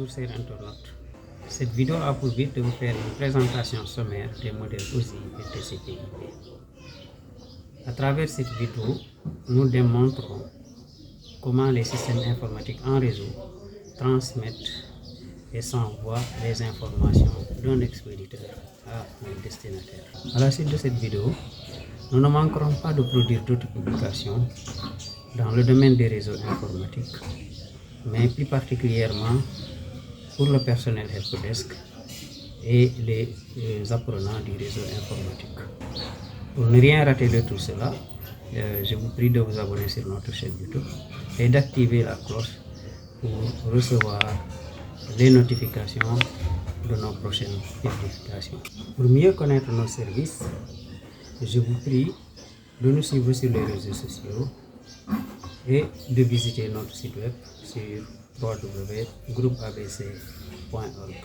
chers internautes. Cette vidéo a pour but de vous faire une présentation sommaire des modèles OSI et TCP/IP. À travers cette vidéo, nous démontrons comment les systèmes informatiques en réseau transmettent et s'envoient les informations d'un expéditeur à un destinataire. À la suite de cette vidéo, nous ne manquerons pas de produire d'autres publications dans le domaine des réseaux informatiques, mais plus particulièrement pour le personnel helpdesk et les apprenants du réseau informatique. Pour ne rien rater de tout cela, je vous prie de vous abonner sur notre chaîne YouTube et d'activer la cloche pour recevoir les notifications de nos prochaines publications. Pour mieux connaître nos services, je vous prie de nous suivre sur les réseaux sociaux et de visiter notre site web sur www.groupeabc.org.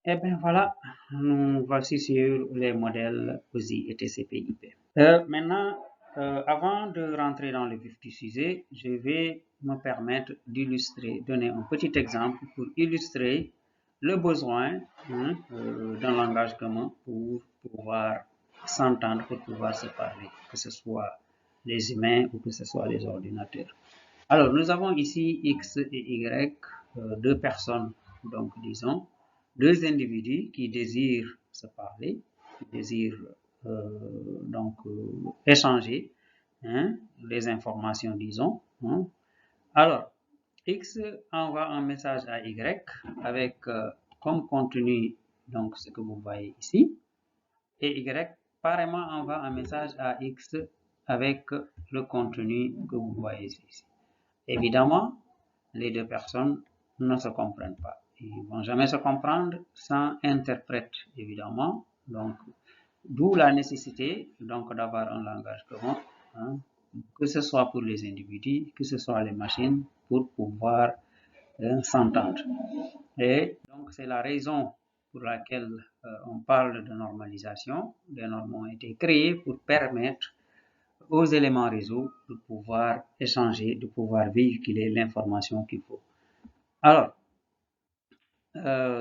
Et bien voilà, nous voici sur les modèles OSI et TCP/IP. Maintenant, avant de rentrer dans le vif du sujet, je vais me permettre d'illustrer, donner un petit exemple pour illustrer le besoin d'un langage commun pour pouvoir s'entendre, pour pouvoir se parler, que ce soit les humains ou que ce soit les ordinateurs. Alors, nous avons ici X et Y, deux personnes, donc disons, deux individus qui désirent se parler, qui désirent échanger les informations, disons. Alors, X envoie un message à Y avec comme contenu donc ce que vous voyez ici, et Y pareillement envoie un message à X avec le contenu que vous voyez ici. Évidemment, les deux personnes ne se comprennent pas. Ils ne vont jamais se comprendre sans interprète, évidemment. Donc, d'où la nécessité donc d'avoir un langage commun, que ce soit pour les individus, que ce soit les machines, pour pouvoir s'entendre. Et donc, c'est la raison pour laquelle on parle de normalisation. Les normes ont été créées pour permettre aux éléments réseau de pouvoir échanger, de pouvoir véhiculer l'information qu'il faut. Alors,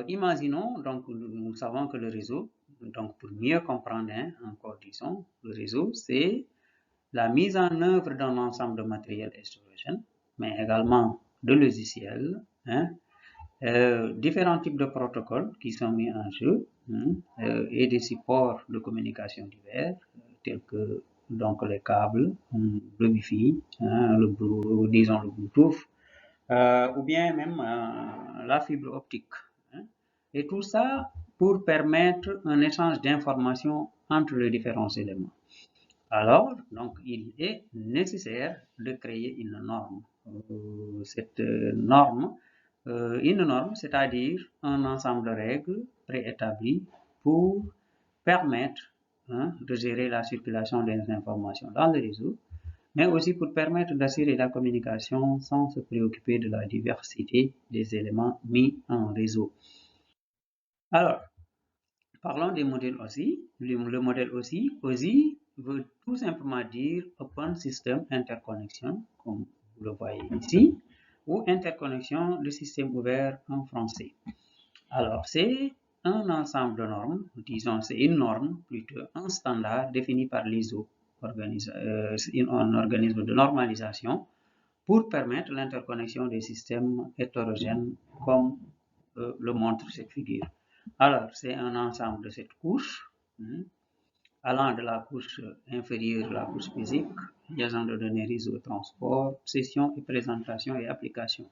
imaginons, donc nous savons que le réseau, donc pour mieux comprendre encore disons, le réseau c'est la mise en œuvre d'un ensemble de matériel hétérogène, mais également de logiciels, différents types de protocoles qui sont mis en jeu et des supports de communication divers tels que donc les câbles, le Wi-Fi, le Bluetooth, ou bien même la fibre optique. Et tout ça pour permettre un échange d'informations entre les différents éléments. Alors, donc, il est nécessaire de créer une norme. Cette norme, c'est-à-dire un ensemble de règles préétablies pour permettre de gérer la circulation des informations dans le réseau, mais aussi pour permettre d'assurer la communication sans se préoccuper de la diversité des éléments mis en réseau. Alors, parlons des modèles OSI. Le modèle OSI veut tout simplement dire Open System Interconnection, comme vous le voyez ici, ou interconnexion de système ouvert en français. Alors, c'est un ensemble de normes, disons c'est une norme, plutôt un standard défini par l'ISO, un organisme de normalisation, pour permettre l'interconnexion des systèmes hétérogènes comme le montre cette figure. Alors, c'est un ensemble de cette couche, allant de la couche inférieure, la couche physique, liaison de données, réseau, transport, session et présentation et application.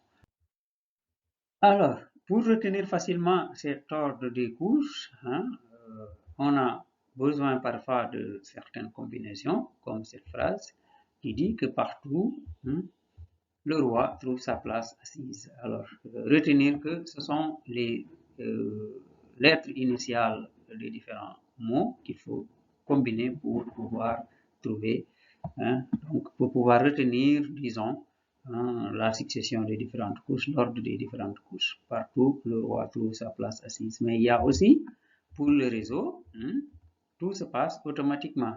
Alors, pour retenir facilement cet ordre des couches, on a besoin parfois de certaines combinaisons, comme cette phrase qui dit que partout, le roi trouve sa place assise. Alors, retenir que ce sont les lettres initiales des différents mots qu'il faut combiner pour pouvoir trouver, donc pour pouvoir retenir, disons, la succession des différentes couches, l'ordre des différentes couches. Partout, le roi trouve sa place assise. Mais il y a aussi, pour le réseau, tout se passe automatiquement.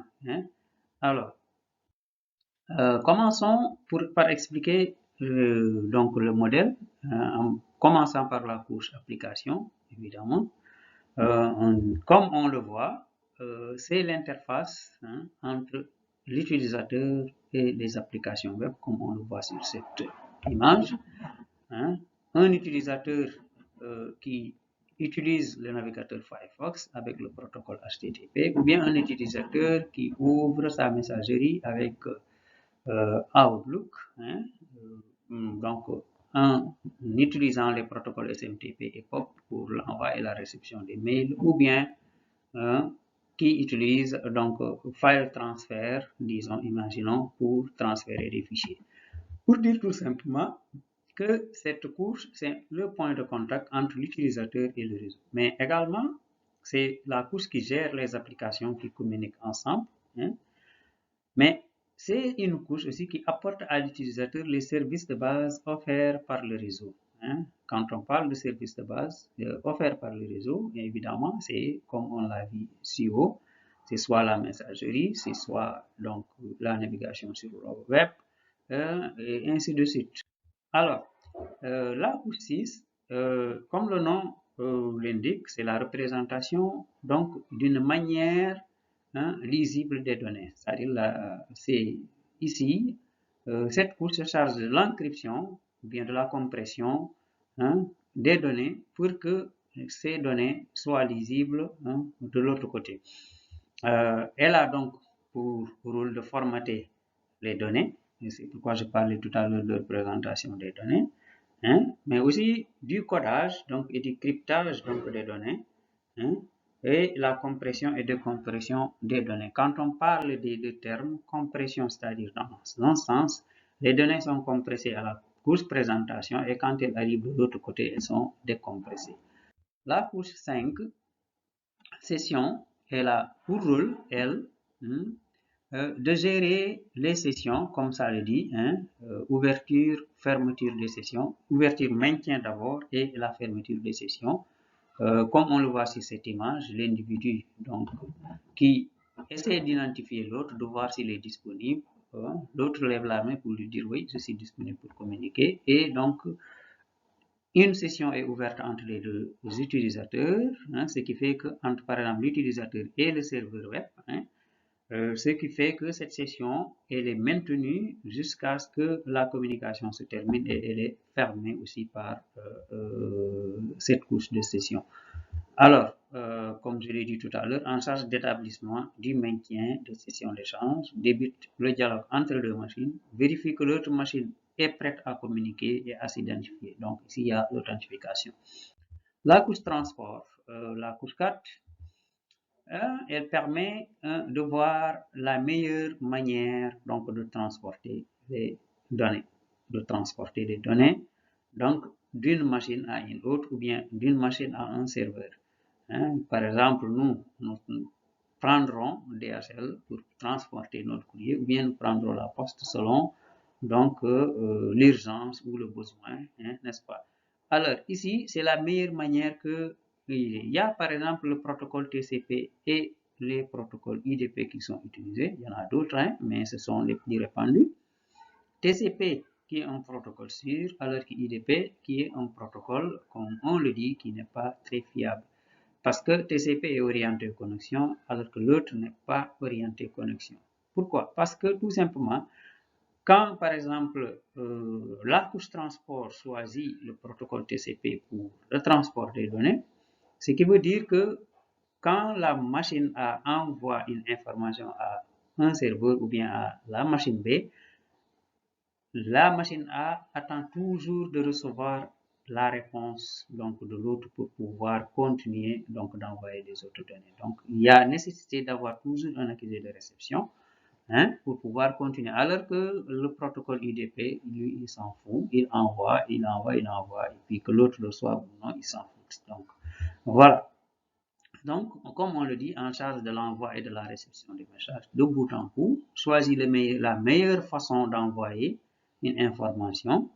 Alors, Commençons par expliquer donc le modèle, en commençant par la couche application, évidemment. Comme on le voit, c'est l'interface entre l'utilisateur et les applications web, comme on le voit sur cette image. Un utilisateur qui utilise le navigateur Firefox avec le protocole HTTP, ou bien un utilisateur qui ouvre sa messagerie avec Outlook, donc en utilisant les protocoles SMTP et POP pour l'envoi et la réception des mails, ou bien qui utilise donc file transfer, disons, imaginons, pour transférer des fichiers. Pour dire tout simplement que cette couche, c'est le point de contact entre l'utilisateur et le réseau. Mais également, c'est la couche qui gère les applications qui communiquent ensemble. Mais c'est une couche aussi qui apporte à l'utilisateur les services de base offerts par le réseau. Quand on parle de services de base offerts par le réseau, évidemment, c'est comme on l'a vu si haut, c'est soit la messagerie, c'est soit donc la navigation sur le web, et ainsi de suite. Alors, la couche 6, comme le nom l'indique, c'est la représentation donc d'une manière lisible des données. C'est-à-dire, c'est ici, cette couche se charge de l'encryption, ou bien de la compression des données pour que ces données soient lisibles de l'autre côté. Elle a donc pour rôle de formater les données, c'est pourquoi je parlais tout à l'heure de représentation des données, mais aussi du codage donc, et du cryptage donc, des données, et la compression et décompression des données. Quand on parle des deux termes, compression, c'est-à-dire dans un sens, les données sont compressées à la couche présentation et quand elles arrivent de l'autre côté, elles sont décompressées. La couche 5, session, elle a pour rôle, elle, de gérer les sessions, comme ça le dit, ouverture, fermeture des sessions, ouverture, maintien d'abord et la fermeture des sessions. Comme on le voit sur cette image, l'individu donc qui essaie d'identifier l'autre, de voir s'il est disponible, l'autre lève la main pour lui dire oui, je suis disponible pour communiquer, et donc une session est ouverte entre les deux utilisateurs, ce qui fait que entre par exemple l'utilisateur et le serveur web, ce qui fait que cette session elle est maintenue jusqu'à ce que la communication se termine et elle est fermée aussi par cette couche de session. Alors, comme je l'ai dit tout à l'heure, en charge d'établissement du maintien des sessions d'échange, débute le dialogue entre les deux machines, vérifie que l'autre machine est prête à communiquer et à s'identifier. Donc, ici, il y a l'authentification. La couche transport, la couche 4, elle permet de voir la meilleure manière donc, de transporter les données. Donc, d'une machine à une autre ou bien d'une machine à un serveur. Par exemple, nous prendrons DHL pour transporter notre courrier ou bien nous prendrons la poste selon donc l'urgence ou le besoin, n'est-ce pas? Alors ici, c'est la meilleure manière que il y a par exemple le protocole TCP et les protocoles IDP qui sont utilisés. Il y en a d'autres, mais ce sont les plus répandus. TCP qui est un protocole sûr, alors que IDP qui est un protocole, comme on le dit, qui n'est pas très fiable. Parce que TCP est orienté connexion, alors que l'autre n'est pas orienté connexion. Pourquoi? Parce que tout simplement, quand par exemple la couche transport choisit le protocole TCP pour le transport des données, ce qui veut dire que quand la machine A envoie une information à un serveur ou bien à la machine B, la machine A attend toujours de recevoir la réponse donc de l'autre pour pouvoir continuer donc d'envoyer des autres données. Donc il y a nécessité d'avoir toujours un accusé de réception pour pouvoir continuer. Alors que le protocole IDP, lui, il s'en fout, il envoie, et puis que l'autre le soit ou non, il s'en fout. Donc voilà. Donc, comme on le dit, en charge de l'envoi et de la réception des messages, de bout en bout, choisit la meilleure façon d'envoyer une information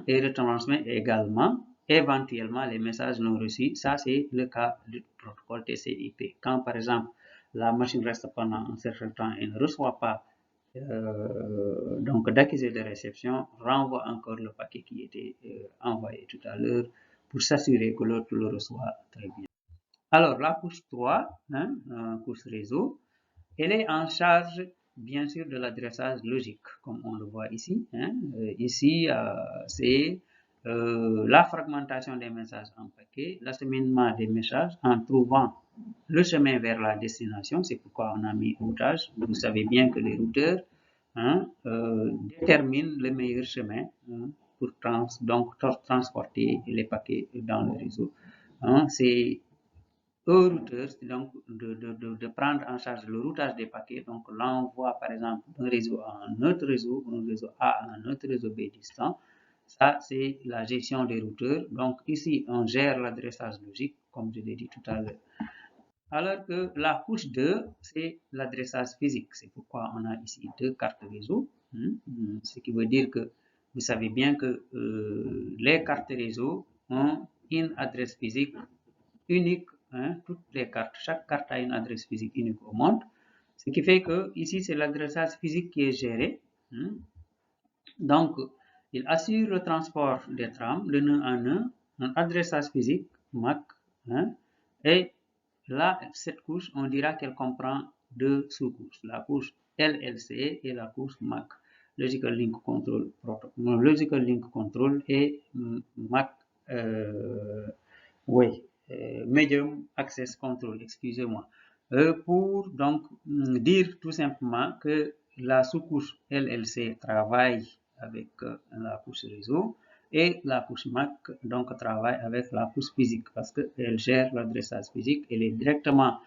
et retransmet également, éventuellement, les messages non reçus. Ça, c'est le cas du protocole TCP. Quand, par exemple, la machine reste pendant un certain temps et ne reçoit pas donc d'accusé de réception renvoie encore le paquet qui était envoyé tout à l'heure pour s'assurer que l'autre le reçoit très bien. Alors, la couche 3, couche réseau, elle est en charge, bien sûr, de l'adressage logique, comme on le voit ici. Ici, c'est la fragmentation des messages en paquets, l'acheminement des messages en trouvant le chemin vers la destination. C'est pourquoi on a mis routage. Vous savez bien que les routeurs déterminent le meilleur chemin pour transporter les paquets dans le réseau. C'est au routeur donc de prendre en charge le routage des paquets, donc l'envoi par exemple d'un réseau à un autre réseau, un réseau A à un autre réseau B distant. Ça, c'est la gestion des routeurs. Donc ici, on gère l'adressage logique, comme je l'ai dit tout à l'heure. Alors que la couche 2, c'est l'adressage physique. C'est pourquoi on a ici deux cartes réseau. Ce qui veut dire que vous savez bien que les cartes réseau ont une adresse physique unique. Toutes les cartes, chaque carte a une adresse physique unique au monde. Ce qui fait que ici, c'est l'adressage physique qui est géré. Donc, il assure le transport des trames de nœud en nœud, un adressage physique, MAC, et là, cette couche, on dira qu'elle comprend deux sous-couches, la couche LLC et la couche MAC, Logical Link Control Protocol, Logical Link Control et MAC, oui, Medium Access Control, excusez-moi, pour donc dire tout simplement que la sous-couche LLC travaille avec la couche réseau et la couche MAC donc travaille avec la couche physique parce qu'elle gère l'adressage physique, elle est directement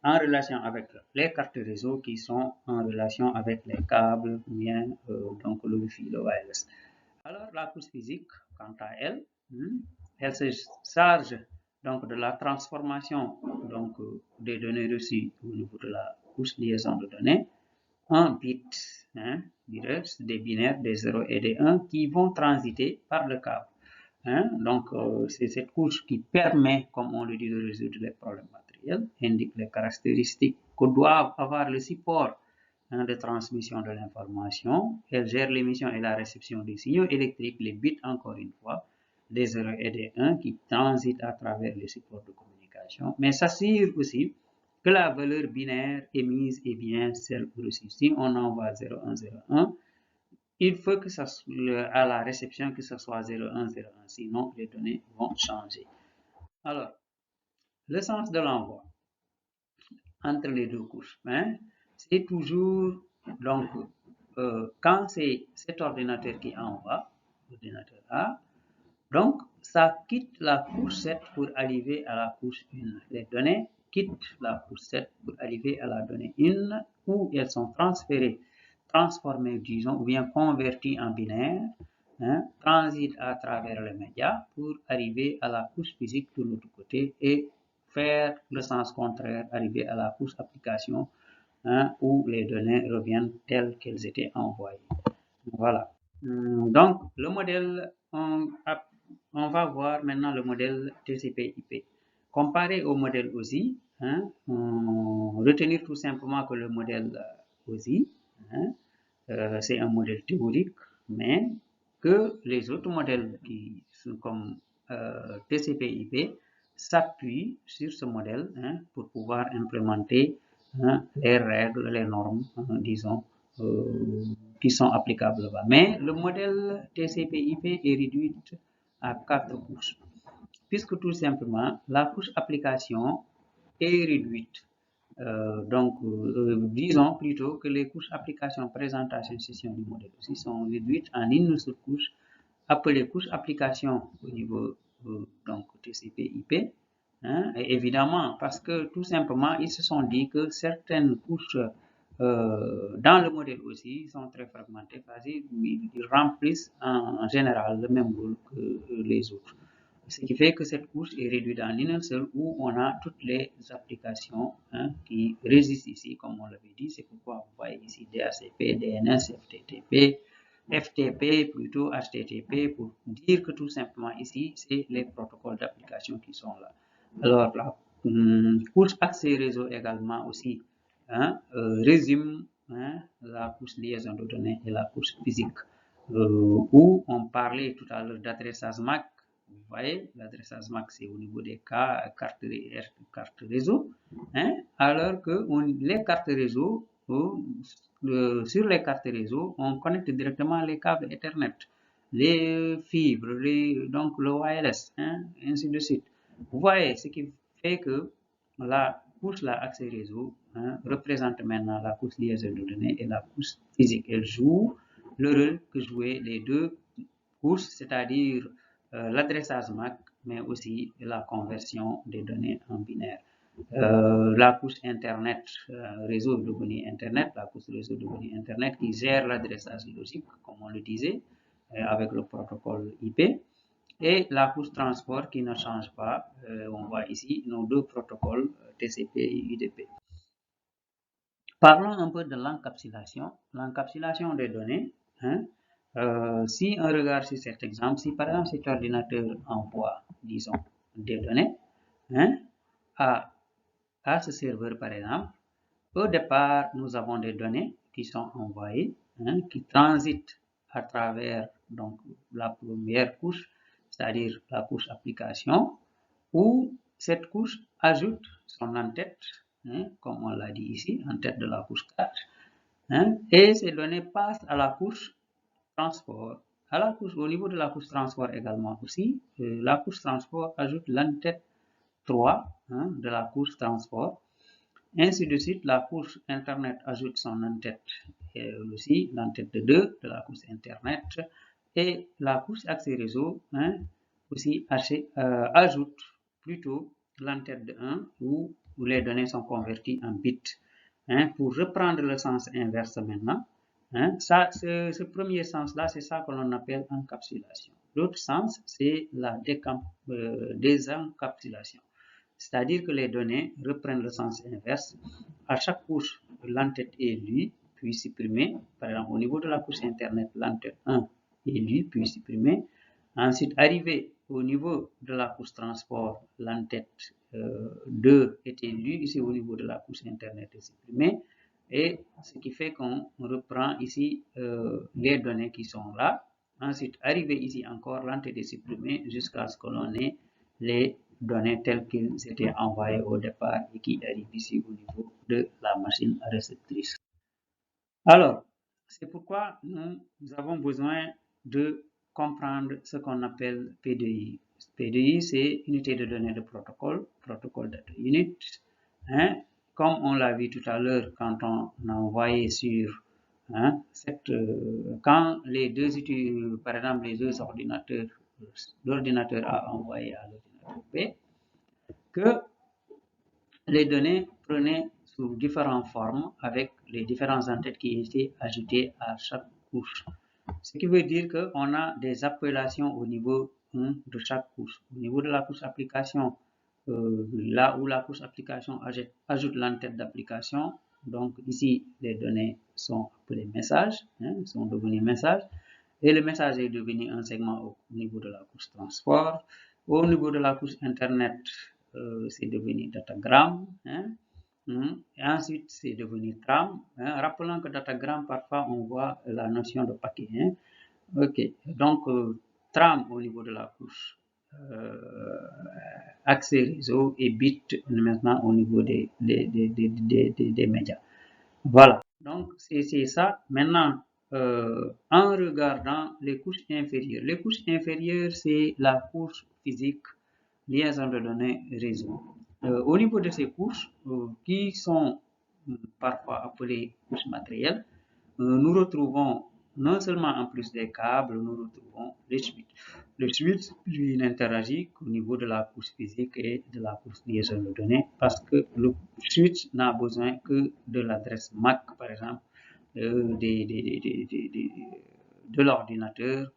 en relation avec les cartes réseau qui sont en relation avec les câbles, bien donc le Wi-Fi, le wireless. Alors la couche physique, quant à elle, elle se charge donc de la transformation donc des données reçues au niveau de la couche liaison de données en bits, des binaires, des 0 et des 1 qui vont transiter par le câble. Donc, c'est cette couche qui permet, comme on le dit, de résoudre les problèmes matériels, indique les caractéristiques que doivent avoir le support de transmission de l'information. Elle gère l'émission et la réception des signaux électriques, les bits, encore une fois, des 0 et des 1 qui transitent à travers les supports de communication, mais s'assure aussi que la valeur binaire émise est bien celle reçue. Si on envoie 0101, il faut que ça à la réception que ce soit 0101, sinon les données vont changer. Alors, le sens de l'envoi entre les deux couches, c'est toujours donc quand c'est cet ordinateur qui envoie, l'ordinateur A, donc ça quitte la couche 7 pour arriver à la couche 1. Les données quittent la couche 7 pour arriver à la donnée 1 où elles sont transformées, disons, ou bien converties en binaire, transitent à travers les médias pour arriver à la couche physique de l'autre côté et faire le sens contraire, arriver à la couche application où les données reviennent telles qu'elles étaient envoyées. Voilà. Donc, le modèle, on va voir maintenant le modèle TCP/IP. Comparé au modèle OSI, retenir tout simplement que le modèle OSI, c'est un modèle théorique, mais que les autres modèles qui sont comme TCP/IP s'appuient sur ce modèle pour pouvoir implémenter les règles, les normes, disons, qui sont applicables là-bas. Mais le modèle TCP/IP est réduit à 4 couches, puisque tout simplement la couche application est réduite. Disons plutôt que les couches application, présentation, session du modèle aussi sont réduites en une seule couche, appelée couche application au niveau donc TCP/IP. Et évidemment, parce que tout simplement, ils se sont dit que certaines couches dans le modèle aussi sont très fragmentées, ils remplissent en général le même rôle que les autres. Ce qui fait que cette couche est réduite en une seule où on a toutes les applications qui résistent ici, comme on l'avait dit. C'est pourquoi vous voyez ici DHCP, DNS, FTTP, FTP plutôt HTTP pour dire que tout simplement ici, c'est les protocoles d'application qui sont là. Alors la couche accès réseau également aussi résume la couche liaison de données et la couche physique, où on parlait tout à l'heure d'adressage MAC. Vous voyez, l'adressage MAC, c'est au niveau des cartes réseau, alors que les cartes réseau, sur les cartes réseau, on connecte directement les câbles Ethernet, les fibres, donc le wireless, ainsi de suite. Vous voyez, ce qui fait que la couche accès réseau représente maintenant la couche liaison de données et la couche physique. Elle joue le rôle que jouaient les deux couches, c'est-à-dire l'adressage MAC, mais aussi la conversion des données en binaire. La couche Internet, réseau de données Internet, la couche réseau de données Internet qui gère l'adressage logique, comme on le disait, avec le protocole IP. Et la couche transport qui ne change pas, on voit ici nos deux protocoles TCP et UDP. Parlons un peu de l'encapsulation. L'encapsulation des données, si on regarde sur cet exemple, si par exemple cet ordinateur envoie, disons, des données à ce serveur par exemple, au départ, nous avons des données qui sont envoyées, qui transitent à travers donc, la première couche, c'est-à-dire la couche application, où cette couche ajoute son en-tête, comme on l'a dit ici, en-tête de la couche 4, et ces données passent à la couche transport. Au niveau de la couche transport également aussi, la couche transport ajoute l'en-tête 3 de la couche transport. Ainsi de suite, la couche Internet ajoute son en-tête et aussi l'en-tête de 2 de la couche Internet, et la couche accès réseau aussi ajoute plutôt l'en-tête de 1 où les données sont converties en bits. Pour reprendre le sens inverse maintenant, ce premier sens-là, c'est ça que l'on appelle encapsulation. L'autre sens, c'est la désencapsulation. C'est-à-dire que les données reprennent le sens inverse. À chaque couche, l'en-tête est lue, puis supprimée. Par exemple, au niveau de la couche Internet, l'en-tête 1 est lue, puis supprimée. Ensuite, arrivé au niveau de la couche transport, l'en-tête 2 était lue. Ici, au niveau de la couche Internet, est supprimée. Et ce qui fait qu'on reprend ici les données qui sont là. Ensuite, arrivé ici encore, l'en-tête est supprimée jusqu'à ce que l'on ait les données telles qu'elles étaient envoyées au départ et qui arrivent ici au niveau de la machine réceptrice. Alors, c'est pourquoi nous avons besoin de comprendre ce qu'on appelle PDI. PDI, c'est unité de données de protocole, protocole data unit. Comme on l'a vu tout à l'heure quand on a envoyé sur quand les deux par exemple les deux ordinateurs, l'ordinateur a envoyé à l'ordinateur B, que les données prenaient sous différentes formes avec les différentes en-têtes qui étaient ajoutées à chaque couche. Ce qui veut dire qu'on a des appellations au niveau de chaque couche. Au niveau de la couche application, là où la couche application ajoute l'en-tête d'application, donc ici les données sont appelées messages, sont devenues messages, et le message est devenu un segment au niveau de la couche transport. Au niveau de la couche Internet, c'est devenu datagramme, et ensuite c'est devenu tram. Rappelons que datagramme, parfois on voit la notion de paquet. Ok, donc tram au niveau de la couche accès réseau et bit maintenant au niveau des médias. Voilà, donc c'est ça. Maintenant, en regardant les couches inférieures. Les couches inférieures, c'est la couche physique, liaison de données, réseau. Au niveau de ces couches, qui sont parfois appelées couches matérielles, nous retrouvons non seulement en plus des câbles, nous retrouvons les switches. Le switch, lui, n'interagit qu'au niveau de la couche physique et de la couche liaison de données parce que le switch n'a besoin que de l'adresse MAC, par exemple, de l'ordinateur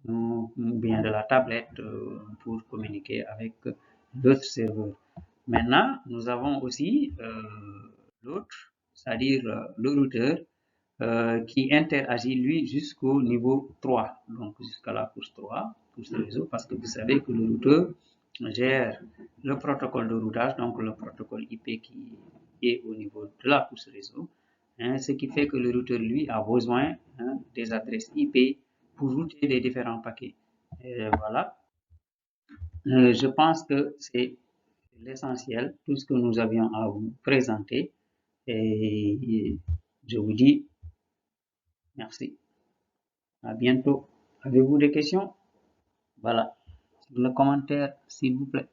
ou bien de la tablette pour communiquer avec d'autres serveurs. Maintenant, nous avons aussi l'autre, c'est-à-dire le routeur qui interagit lui jusqu'au niveau 3, donc jusqu'à la couche 3, couche de réseau, parce que vous savez que le routeur gère le protocole de routage, donc le protocole IP qui est au niveau de la couche réseau, hein, ce qui fait que le routeur, lui, a besoin des adresses IP pour router les différents paquets. Et voilà. Je pense que c'est l'essentiel, tout ce que nous avions à vous présenter. Et je vous dis merci. À bientôt. Avez-vous des questions? Voilà. Sur le commentaire, s'il vous plaît.